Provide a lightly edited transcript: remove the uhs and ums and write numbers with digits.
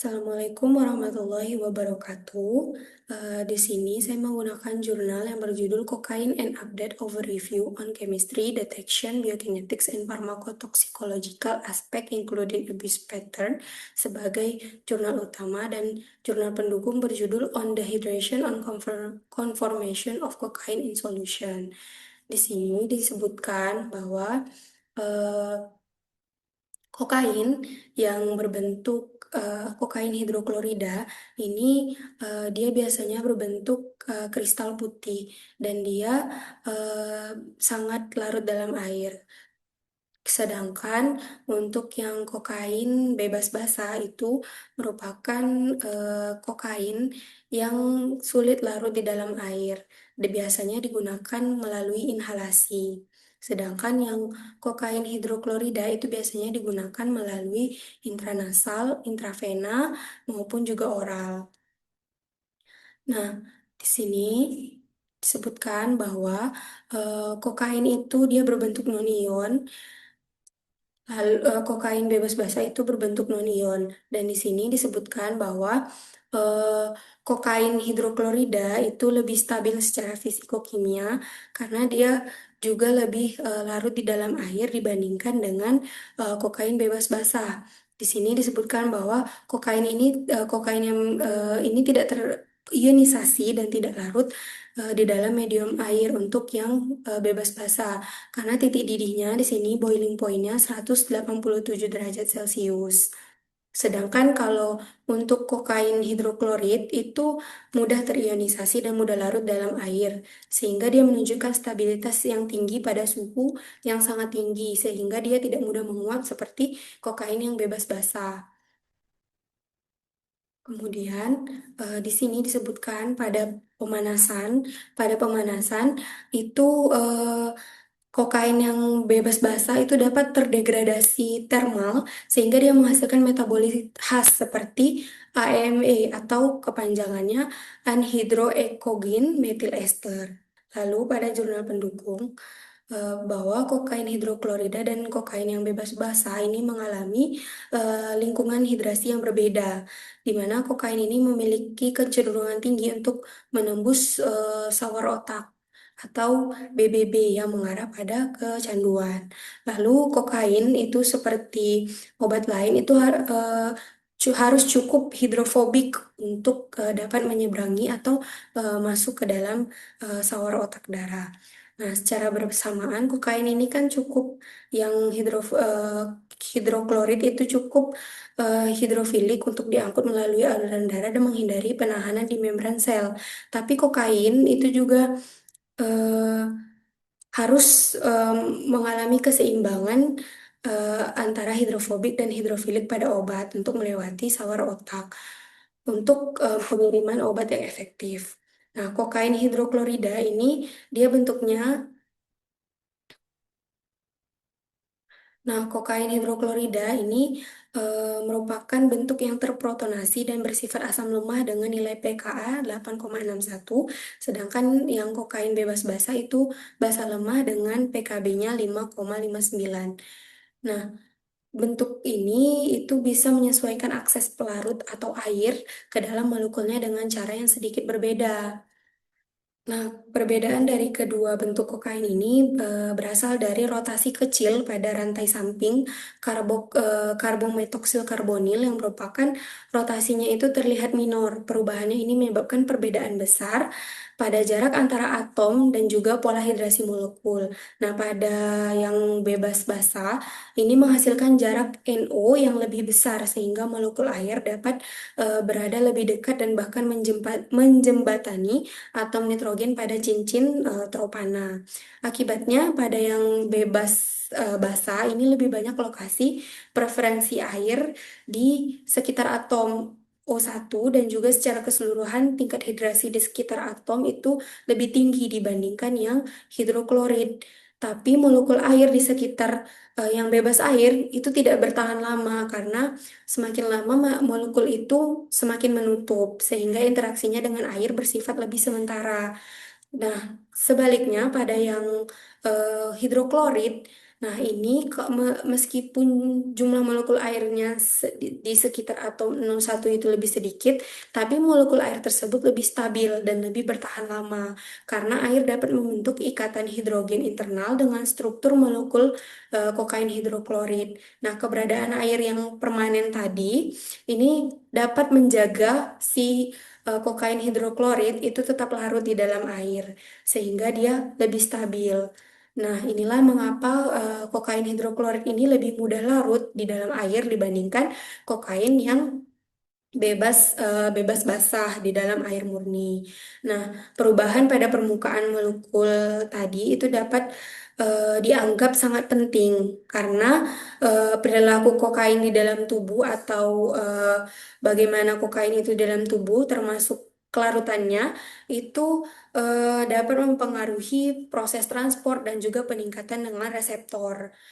Assalamualaikum warahmatullahi wabarakatuh. Di sini saya menggunakan jurnal yang berjudul Cocaine and Update Overview on Chemistry, Detection, Biokinetics, and Pharmacotoxicological Aspect Including Abuse Pattern sebagai jurnal utama dan jurnal pendukung berjudul On the Hydration on Conformation of Cocaine in Solution. Di sini disebutkan bahwa eh, kokain yang berbentuk kokain hidroklorida ini dia biasanya berbentuk kristal putih dan dia eh, sangat larut dalam air. Sedangkan untuk yang kokain bebas basa itu merupakan kokain yang sulit larut di dalam air. Biasanya digunakan melalui inhalasi. Sedangkan yang kokain hidroklorida itu biasanya digunakan melalui intranasal, intravena, maupun juga oral. Nah, di sini disebutkan bahwa kokain itu dia berbentuk non-ion. Lalu, kokain bebas basa itu berbentuk non-ion dan di sini disebutkan bahwa eh, kokain hidroklorida itu lebih stabil secara fisikokimia karena dia juga lebih larut di dalam air dibandingkan dengan kokain bebas basa. Di sini disebutkan bahwa kokain yang ini tidak terionisasi dan tidak larut di dalam medium air untuk yang bebas basa. Karena titik didihnya di sini boiling pointnya 187 derajat Celcius. Sedangkan kalau untuk kokain hidroklorid itu mudah terionisasi dan mudah larut dalam air, sehingga dia menunjukkan stabilitas yang tinggi pada suhu yang sangat tinggi, sehingga dia tidak mudah menguap seperti kokain yang bebas basah. Kemudian di sini disebutkan pada pemanasan itu kokain yang bebas basa itu dapat terdegradasi termal sehingga dia menghasilkan metabolit khas seperti AME atau kepanjangannya anhydroecogen methyl ester. Lalu pada jurnal pendukung bahwa kokain hidroklorida dan kokain yang bebas basa ini mengalami lingkungan hidrasi yang berbeda, di mana kokain ini memiliki kecenderungan tinggi untuk menembus sawar otak atau BBB yang mengarah pada kecanduan. Lalu kokain itu seperti obat lain itu harus cukup hidrofobik untuk dapat menyeberangi atau masuk ke dalam sawar otak darah. Nah, secara bersamaan kokain ini kan cukup yang hidroklorid itu cukup hidrofilik untuk diangkut melalui aliran darah dan menghindari penahanan di membran sel. Tapi kokain itu juga eh, harus mengalami keseimbangan antara hidrofobik dan hidrofilik pada obat untuk melewati sawar otak untuk pengiriman obat yang efektif. Nah, kokain hidroklorida ini dia bentuknya. Nah, kokain hidroklorida ini merupakan bentuk yang terprotonasi dan bersifat asam lemah dengan nilai pKa 8,61, sedangkan yang kokain bebas basa itu basa lemah dengan pKb-nya 5,59. Nah, bentuk ini itu bisa menyesuaikan akses pelarut atau air ke dalam molekulnya dengan cara yang sedikit berbeda. Nah, perbedaan dari kedua bentuk kokain ini berasal dari rotasi kecil pada rantai samping karbometoxil karbonil yang merupakan rotasinya itu terlihat minor. Perubahannya ini menyebabkan perbedaan besar pada jarak antara atom dan juga pola hidrasi molekul. Nah, pada yang bebas basa ini menghasilkan jarak NO yang lebih besar sehingga molekul air dapat berada lebih dekat dan bahkan menjembatani atom nitrogen pada cincin tropana. Akibatnya pada yang bebas basa ini lebih banyak lokasi preferensi air di sekitar atom O1 dan juga secara keseluruhan tingkat hidrasi di sekitar atom itu lebih tinggi dibandingkan yang hidroklorid. Tapi molekul air di sekitar yang bebas air itu tidak bertahan lama karena semakin lama molekul itu semakin menutup sehingga interaksinya dengan air bersifat lebih sementara. Nah, sebaliknya pada yang hidroklorid Nah, ini meskipun jumlah molekul airnya di sekitar atom 01 itu lebih sedikit, tapi molekul air tersebut lebih stabil dan lebih bertahan lama karena air dapat membentuk ikatan hidrogen internal dengan struktur molekul kokain hidroklorid. Nah, keberadaan air yang permanen tadi ini dapat menjaga si kokain hidroklorid itu tetap larut di dalam air sehingga dia lebih stabil. Nah, inilah mengapa kokain hidroklorid ini lebih mudah larut di dalam air dibandingkan kokain yang bebas basah di dalam air murni. Nah, perubahan pada permukaan molekul tadi itu dapat dianggap sangat penting karena perilaku kokain di dalam tubuh atau bagaimana kokain itu dalam tubuh termasuk kelarutannya itu dapat mempengaruhi proses transport dan juga peningkatan dengan reseptor.